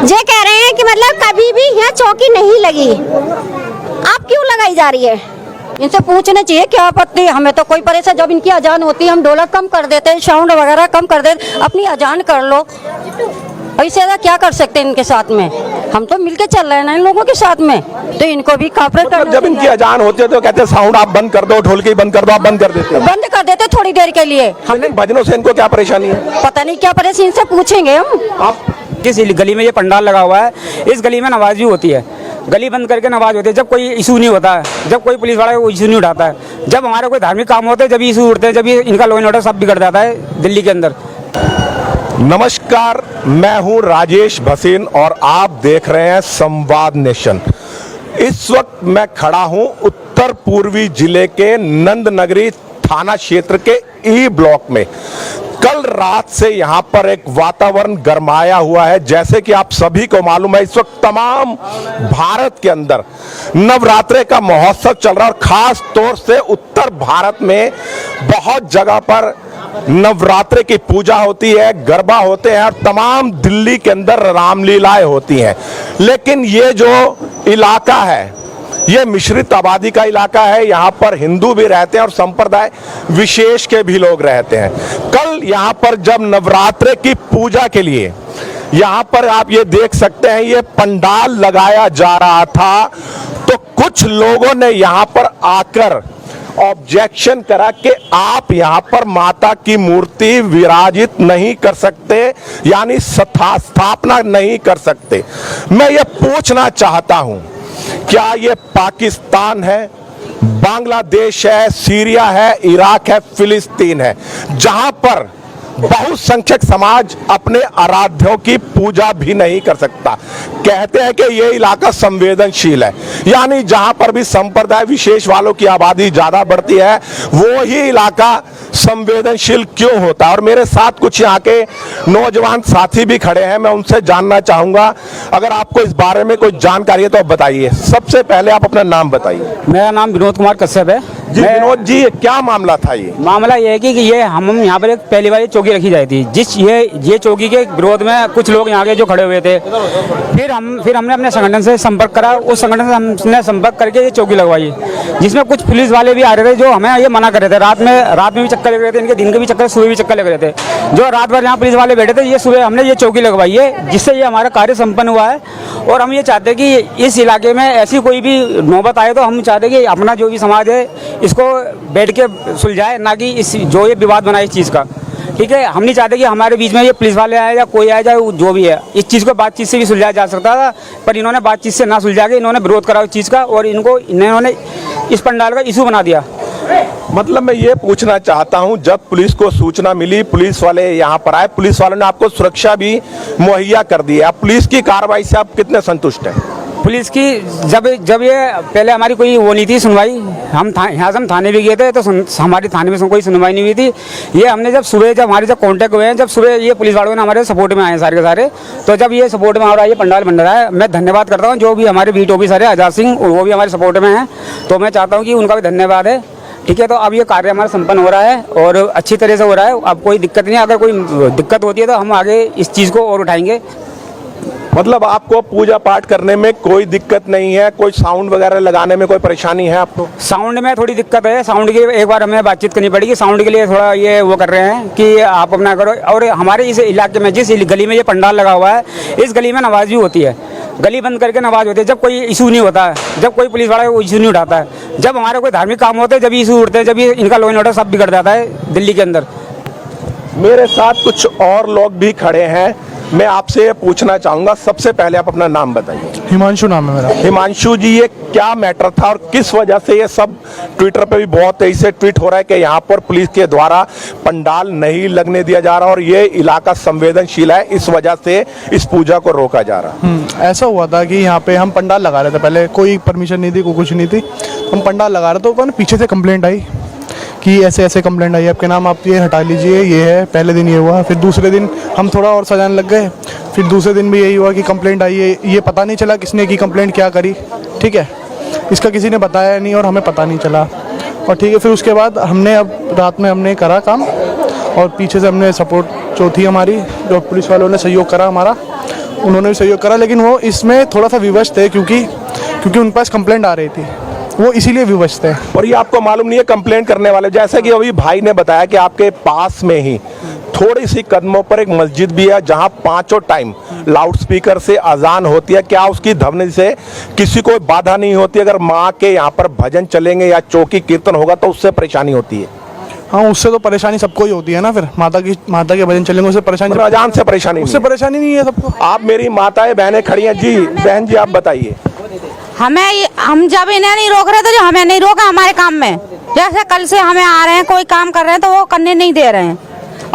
ये कह रहे हैं कि मतलब कभी भी यहाँ चौकी नहीं लगी, आप क्यों लगाई जा रही है? इनसे पूछना चाहिए क्या आपत्ति, हमें तो कोई परेशान। जब इनकी अजान होती है हम ढोलक कम कर देते हैं, साउंड वगैरह कम कर देते, अपनी अजान कर लो। इससे ज़्यादा क्या कर सकते हैं इनके साथ में? हम तो मिलके चल रहे हैं ना इन लोगों के साथ में, तो इनको भी कॉपरेट करना। जब इनकी अजान होती है तो कहते हैं साउंड आप बंद कर दो, ढोलकी बंद कर दो, आप बंद कर देते हैं। बंद कर देते थोड़ी देर के लिए। हमें भजनों से इनको क्या परेशानी है? पता नहीं क्या परेशानी, इनसे पूछेंगे हम। आप जिस गली में ये पंडाल लगा हुआ है, इस गली में नमाज भी होती है, गली बंद करके नमाज होती है। जब कोई इशू नहीं होता है, जब कोई पुलिस वाला इशू नहीं उठाता है, जब हमारे कोई धार्मिक काम होते हैं जब इशू उठते हैं, जब इनका लॉ एंड ऑर्डर सब बिगड़ जाता है दिल्ली के अंदर। नमस्कार, मैं हूं राजेश भसीन और आप देख रहे हैं संवाद नेशन। इस वक्त मैं खड़ा हूं उत्तर पूर्वी जिले के नंदनगरी थाना क्षेत्र के ई ब्लॉक में। कल रात से यहां पर एक वातावरण गरमाया हुआ है। जैसे कि आप सभी को मालूम है, इस वक्त तमाम भारत के अंदर नवरात्रे का महोत्सव चल रहा है और खास तौर से उत्तर भारत में बहुत जगह पर नवरात्रे की पूजा होती है, गरबा होते हैं और तमाम दिल्ली के अंदर रामलीलाएं होती हैं। लेकिन ये जो इलाका है ये मिश्रित आबादी का इलाका है। यहाँ पर हिंदू भी रहते हैं और संप्रदाय विशेष के भी लोग रहते हैं। कल यहाँ पर जब नवरात्रे की पूजा के लिए यहाँ पर आप ये देख सकते हैं ये पंडाल लगाया जा रहा था, तो कुछ लोगों ने यहाँ पर आकर ऑब्जेक्शन करा कि आप यहाँ पर माता की मूर्ति विराजित नहीं कर सकते, यानी स्थापना नहीं कर सकते। मैं ये पूछना चाहता हूं, क्या ये पाकिस्तान है, बांग्लादेश है, सीरिया है, इराक है, फिलिस्तीन है, जहां पर बहुसंख्यक समाज अपने आराध्यों की पूजा भी नहीं कर सकता? कहते हैं कि यह इलाका संवेदनशील है, यानी जहां पर भी संप्रदाय विशेष वालों की आबादी ज्यादा बढ़ती है वो ही इलाका संवेदनशील क्यों होता है? और मेरे साथ कुछ यहाँ के नौजवान साथी भी खड़े हैं, मैं उनसे जानना चाहूंगा। अगर आपको इस बारे में कोई जानकारी है तो आप बताइए। सबसे पहले आप अपना नाम बताइए। मेरा नाम विनोद कुमार कश्यप है। जी विनोद जी, क्या मामला था? ये मामला ये है कि ये हम यहाँ पर एक पहली बार चौकी रखी जाती थी, जिस ये चौकी के विरोध में कुछ लोग यहाँ के जो खड़े हुए थे, फिर हमने अपने संगठन से संपर्क करा। उस संगठन से हमने संपर्क करके ये चौकी लगवाई, जिसमें कुछ पुलिस वाले भी आ रहे थे जो हमें ये मना कर रहे थे। रात में भी चक्कर लग रहे थे, इनके दिन के भी चक्कर, सुबह भी चक्कर लग रहे थे। जो रात भर यहाँ पुलिस वाले बैठे थे, ये सुबह हमने ये चौकी लगवाई है, जिससे ये हमारा कार्य संपन्न हुआ है। और हम ये चाहते हैं कि इस इलाके में ऐसी कोई भी नौबत आए तो हम चाहते हैं कि अपना जो भी समाज है इसको बैठ के सुलझाए, ना कि इस जो ये विवाद बना इस चीज़ का। ठीक है, हम नहीं चाहते कि हमारे बीच में ये पुलिस वाले आए या कोई आए, जाए जो भी है, इस चीज़ को बातचीत से भी सुलझाया जा सकता था, पर इन्होंने बातचीत से ना सुलझा के इन्होंने विरोध करा उस चीज़ का और इन्होंने इस पंडाल का इशू बना दिया। मतलब मैं ये पूछना चाहता हूं, जब पुलिस को सूचना मिली, पुलिस वाले यहाँ पर आए, पुलिस वालों ने आपको सुरक्षा भी मुहैया कर दी है, आप पुलिस की कार्रवाई से आप कितने संतुष्ट हैं? पुलिस की जब ये पहले हमारी कोई वो नहीं थी सुनवाई, हम यहाँ से हम थाने भी गए थे तो हमारी थाने में कोई सुनवाई नहीं हुई थी। ये हमने जब हमारे जब कांटेक्ट हुए हैं, जब सुबह ये पुलिस वालों ने हमारे सपोर्ट में आए सारे के सारे, तो जब ये सपोर्ट में आ रहा है, ये पंडाल बन रहा है, मैं धन्यवाद करता हूँ जो भी हमारे बीट ऑफिसर है आजाद सिंह, वो भी हमारे सपोर्ट में हैं, तो मैं चाहता हूँ कि उनका भी धन्यवाद है। ठीक है, तो अब ये कार्य हमारा संपन्न हो रहा है और अच्छी तरह से हो रहा है। अब कोई दिक्कत नहीं है, अगर कोई दिक्कत होती है तो हम आगे इस चीज़ को और उठाएंगे। मतलब आपको पूजा पाठ करने में कोई दिक्कत नहीं है? कोई साउंड वगैरह लगाने में कोई परेशानी है आपको? साउंड में थोड़ी दिक्कत है, साउंड की एक बार हमें बातचीत करनी पड़ेगी। साउंड के लिए थोड़ा ये वो कर रहे हैं कि आप अपना करो। और हमारे इस इलाके में जिस गली में ये पंडाल लगा हुआ है, इस गली में नमाज भी होती है, गली बंद करके नमाज होती है। जब कोई इशू नहीं होता है, जब कोई पुलिस वाला इशू नहीं उठाता है, जब हमारे कोई धार्मिक काम होते हैं जब इशू उठते हैं, जब इनका लॉ एंड ऑर्डर सब बिगड़ जाता है दिल्ली के अंदर। मेरे साथ कुछ और लोग भी खड़े हैं, मैं आपसे पूछना चाहूंगा। सबसे पहले आप अपना नाम बताइए। हिमांशु नाम है मेरा। हिमांशु जी, ये क्या मैटर था और किस वजह से ये सब ट्विटर पे भी बहुत तेजी से ट्वीट हो रहा है कि यहाँ पर पुलिस के द्वारा पंडाल नहीं लगने दिया जा रहा और ये इलाका संवेदनशील है, इस वजह से इस पूजा को रोका जा रहा? ऐसा हुआ था कि यहाँ पे हम पंडाल लगा रहे थे, पहले कोई परमिशन नहीं थी, कोई कुछ नहीं थी, हम पंडाल लगा रहे थे, तो पीछे से कंप्लेंट आई कि ऐसे ऐसे कंप्लेंट आई आपके नाम, आप ये हटा लीजिए, ये है। पहले दिन ये हुआ, फिर दूसरे दिन हम थोड़ा और सजाने लग गए, फिर दूसरे दिन भी यही हुआ कि कंप्लेंट आई है। ये पता नहीं चला किसने की कंप्लेंट क्या करी, ठीक है, इसका किसी ने बताया नहीं और हमें पता नहीं चला। और ठीक है, फिर उसके बाद हमने अब रात में हमने करा काम और पीछे से हमने सपोर्ट जो थी हमारी, जो पुलिस वालों ने सहयोग करा हमारा, उन्होंने भी सहयोग करा, लेकिन वो इसमें थोड़ा सा विवश थे क्योंकि उन पास कंप्लेंट आ रही थी, वो इसीलिए विवश थे। और ये आपको मालूम नहीं है कंप्लेंट करने वाले, जैसे कि अभी भाई ने बताया कि आपके पास में ही थोड़ी सी कदमों पर एक मस्जिद भी है जहां पांचों टाइम लाउड स्पीकर से अजान होती है। क्या उसकी ध्वनि से किसी को बाधा नहीं होती? अगर माँ के यहाँ पर भजन चलेंगे या चौकी कीर्तन होगा तो उससे परेशानी होती है। हाँ, उससे तो परेशानी सबको ही होती है ना, फिर माता के भजन चलेंगे उससे परेशानी, मतलब अजान से परेशानी उससे परेशानी नहीं है सबको। आप मेरी माताएं बहनें खड़ी हैं जी, बहन जी आप बताइए। हम जब इन्हें नहीं रोक रहे थे, जो हमें नहीं रोका हमारे काम में, जैसे कल से हमें आ रहे हैं कोई काम कर रहे हैं तो वो करने नहीं दे रहे हैं,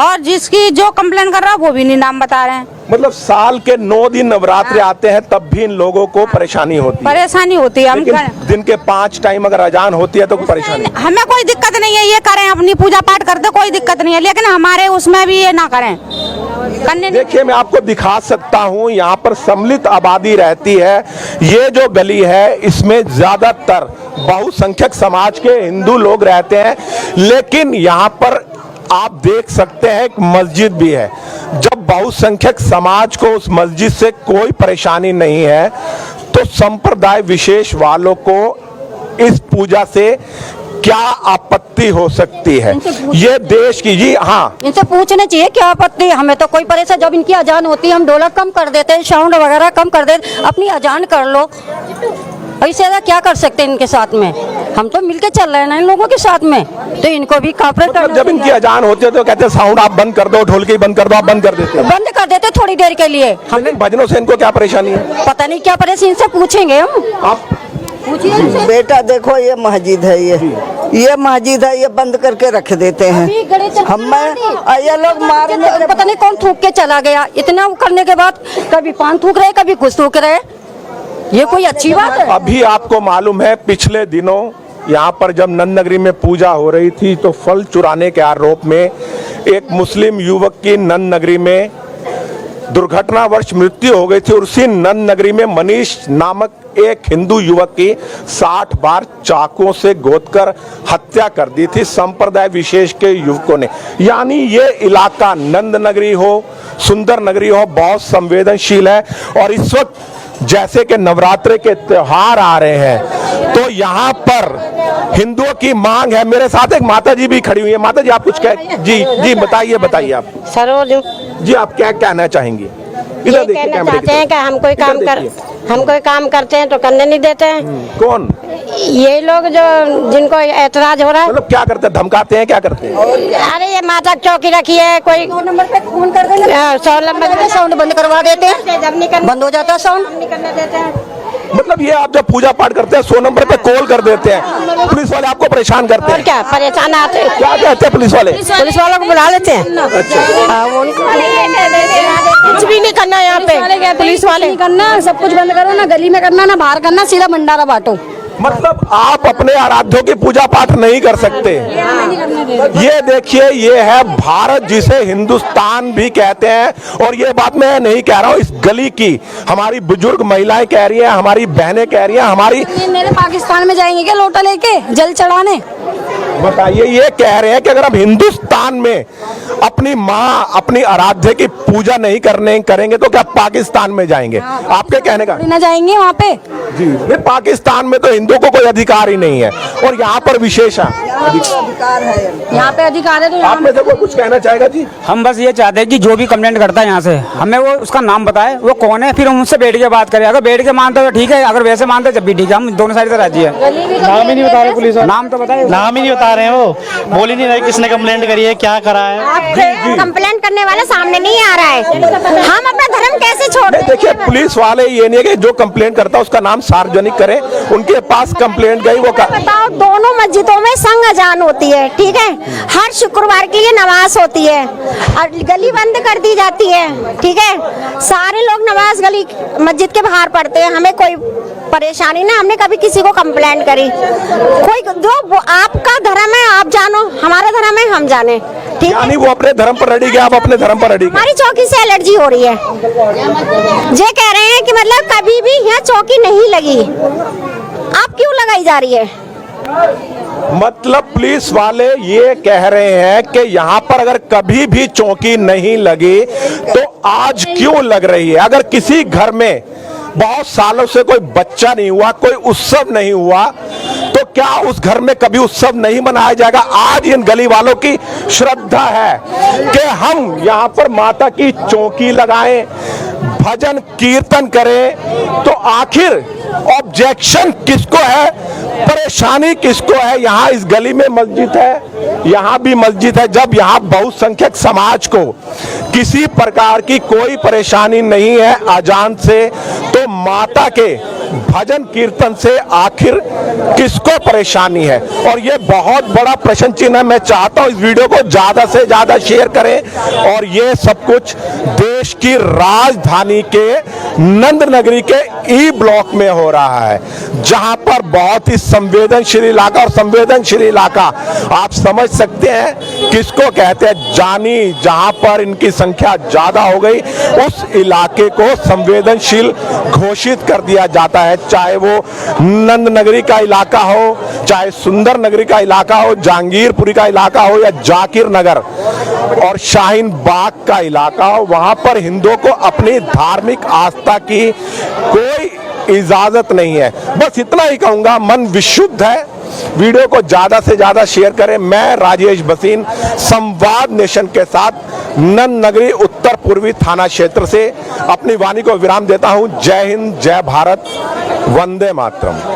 और जिसकी जो कंप्लेन कर रहा है वो भी नहीं नाम बता रहे हैं। मतलब साल के 9 दिन नवरात्रि आते हैं तब भी इन लोगों को परेशानी होती है। परेशानी होती है। लेकिन दिन के 5 टाइम अगर अजान होती है तो कोई परेशानी? हमें कोई दिक्कत नहीं है, ये करें अपनी पूजा पाठ करते, कोई दिक्कत नहीं है, लेकिन हमारे उसमें भी ये ना करें, करने। देखिए मैं आपको दिखा सकता हूं, यहाँ पर सम्मिलित आबादी रहती है। ये जो गली है इसमें ज्यादातर बहुसंख्यक समाज के हिंदू लोग रहते हैं, लेकिन यहाँ पर आप देख सकते हैं एक मस्जिद भी है। जब बहुसंख्यक समाज को उस मस्जिद से कोई परेशानी नहीं है तो संप्रदाय विशेष वालों को इस पूजा से क्या आपत्ति हो सकती है? ये देश की, जी हाँ, इनसे पूछना चाहिए क्या आपत्ति, हमें तो कोई परेशान। जब इनकी अजान होती है हम ढोलक कम कर देते हैं, साउंड वगैरह कम कर देते, अपनी अजान कर लो। इससे ज्यादा क्या कर सकते हैं इनके साथ में? हम तो मिलके चल रहे हैं ना इन लोगों के साथ में, तो इनको भी कॉपरेट करना जब इनकी अजान होती है तो कहते हैं साउंड आप बंद कर दो, ढोलकी बंद कर दो, आप बंद कर देते हैं। बंद कर देते थोड़ी देर के लिए। लेकिन भजनों से इनको क्या परेशानी है? पता नहीं क्या परेशानी, इनसे पूछेंगे हम। आप पूछिए। बेटा देखो ये मस्जिद है, ये मस्जिद है, ये बंद करके रख देते हैं। ये लोग मारने के पता नहीं कौन थूक के चला गया, इतना करने के बाद कभी पान थूक रहे कभी कुछ थूक रहे, ये कोई अच्छी बात है? अभी आपको मालूम है पिछले दिनों यहाँ पर जब नंद नगरी में पूजा हो रही थी तो फल चुराने के आरोप में एक मुस्लिम युवक की नंद नगरी में दुर्घटनावश मृत्यु हो गई थी। और उसी नंद नगरी में मनीष नामक एक हिंदू युवक की 60 बार चाकुओं से गोदकर हत्या कर दी थी संप्रदाय विशेष के युवकों ने। यानी ये इलाका नंद नगरी हो, सुंदर नगरी हो, बहुत संवेदनशील है। और इस वक्त जैसे कि नवरात्रि के त्योहार आ रहे हैं तो यहाँ पर हिंदुओं की मांग है। मेरे साथ एक माता जी भी खड़ी हुई है। माता जी आप कुछ कह, जी बताइए आप। सरोज जी आप क्या कहना चाहेंगे? ये कहना चाहते हैं कि हम कोई काम करते हैं तो करने नहीं देते हैं। कौन? ये लोग जो जिनको एतराज हो रहा है। मतलब क्या करते हैं, धमकाते हैं, क्या करते हैं? अरे ये माता चौकी रखी है, कोई 100 नंबर पे फोन कर देना, 100 नंबर पे साउंड बंद करवा देते हैं, बंद हो जाता है साउंड। नहीं करने देते हैं। मतलब ये आप जब पूजा पाठ करते हैं 100 नंबर पे कॉल कर देते हैं, पुलिस वाले आपको परेशान करते और हैं। क्या परेशान आते हैं? क्या कहते हैं पुलिस वाले? पुलिस वालों को बुला लेते हैं। कुछ भी नहीं करना यहाँ पे, पुलिस वाले नहीं करना, सब कुछ बंद करो, ना गली में करना ना बाहर करना, सीधा भंडारा बांटो। मतलब आप अपने आराध्यों की पूजा पाठ नहीं कर सकते। ये देखिए, ये है भारत जिसे हिंदुस्तान भी कहते हैं। और ये बात मैं नहीं कह रहा हूँ, इस गली की हमारी बुजुर्ग महिलाएं कह रही हैं, हमारी बहनें कह रही हैं, हमारी। मेरे पाकिस्तान में जाएंगे क्या लोटा लेके जल चढ़ाने? बताइए, ये कह रहे हैं कि अगर हम हिंदुस्तान में अपनी माँ, अपनी आराध्य की पूजा नहीं करेंगे तो क्या पाकिस्तान में जाएंगे? आपके कहने का ना जाएंगे वहाँ पे जी। नहीं, पाकिस्तान में तो हिंदुओं को कोई अधिकार ही नहीं है और यहाँ पर विशेष अधिकार है। यहाँ पे अधिकार है। तो आप में से कोई कुछ कहना चाहेगा जी? हम बस ये चाहते हैं कि जो भी कंप्लेंट करता है यहाँ से हमें वो उसका नाम बताए, वो कौन है, फिर हम उससे बैठ के बात करें। अगर बैठ के मानते तो ठीक है, अगर वैसे मानते जब भी ठीक है, हम दोनों साइड से राजी है। नाम ही नहीं बता रहे पुलिस वाले, नाम तो बताए, नाम ही नहीं बता रहे हैं, वो बोल ही नहीं रहे किसने कंप्लेंट करी है, क्या करा है। कंप्लेंट करने वाला सामने नहीं आ रहा है, हम अपना धर्म कैसे छोड़ नहीं, देखिए पुलिस वाले ये नहीं है कि जो कंप्लेंट करता है उसका नाम सार्वजनिक करें, उनके पास कंप्लेंट गई वो बताओ। दोनों मस्जिदों में संग अजान होती है, ठीक है, हर शुक्रवार के लिए नमाज होती है और गली बंद कर दी जाती है, ठीक है। सारे लोग नमाज गली मस्जिद के बाहर पढ़ते हैं, हमें कोई परेशानी ना, हमने कभी किसी को कंप्लेंट करी। कोई जो आपका धर्म है आप जानो, हमारा धर्म है हम जाने, ठीक है। यानी वो अपने धर्म पर रेडी गया, आप अपने धर्म पर रेडी। हमारी चौकी से एलर्जी हो रही है। ये कह रहे हैं कि मतलब कभी भी यहाँ चौकी नहीं लगी, आप क्यों लगाई जा रही है? मतलब पुलिस वाले ये कह रहे हैं कि यहाँ पर अगर कभी भी चौकी नहीं लगी तो आज क्यों लग रही है। अगर किसी घर में बहुत सालों से कोई बच्चा नहीं हुआ, कोई उत्सव नहीं हुआ, तो क्या उस घर में कभी उत्सव नहीं मनाया जाएगा। आज इन गली वालों की श्रद्धा है कि हम यहाँ पर माता की चौकी लगाएं, भजन कीर्तन करें। तो आखिर ऑब्जेक्शन किसको है, परेशानी किसको है। यहाँ इस गली में मस्जिद है, यहाँ भी मस्जिद है। जब यहाँ बहुसंख्यक समाज को किसी प्रकार की कोई परेशानी नहीं है अजान से, तो माता के भजन कीर्तन से आखिर किसको परेशानी है। और ये बहुत बड़ा प्रश्न चिन्ह है। मैं चाहता हूं इस वीडियो को ज्यादा से ज्यादा शेयर करें। और ये सब कुछ देश की राजधानी के नंद नगरी के ई ब्लॉक में हो रहा है, जहां पर बहुत ही संवेदनशील इलाका, और संवेदनशील इलाका आप समझ सकते हैं किसको कहते हैं। जानी जहां पर इनकी संख्या ज्यादा हो गई, उस इलाके को संवेदनशील घोषित कर दिया जाता है। चाहे वो नंद नगरी का इलाका हो, चाहे सुंदर नगरी का इलाका हो, जहांगीरपुरी का इलाका हो, या जाकिर नगर और शाहीन बाग का इलाका हो, वहां पर हिंदुओं को अपनी धार्मिक आस्था की कोई इजाजत नहीं है। बस इतना ही कहूंगा, मन विशुद्ध है। वीडियो को ज्यादा से ज्यादा शेयर करें। मैं राजेश भसीन संवाद नेशन के साथ नंद नगरी उत्तर पूर्वी थाना क्षेत्र से अपनी वाणी को विराम देता हूं। जय हिंद, जय भारत, वंदे मातरम।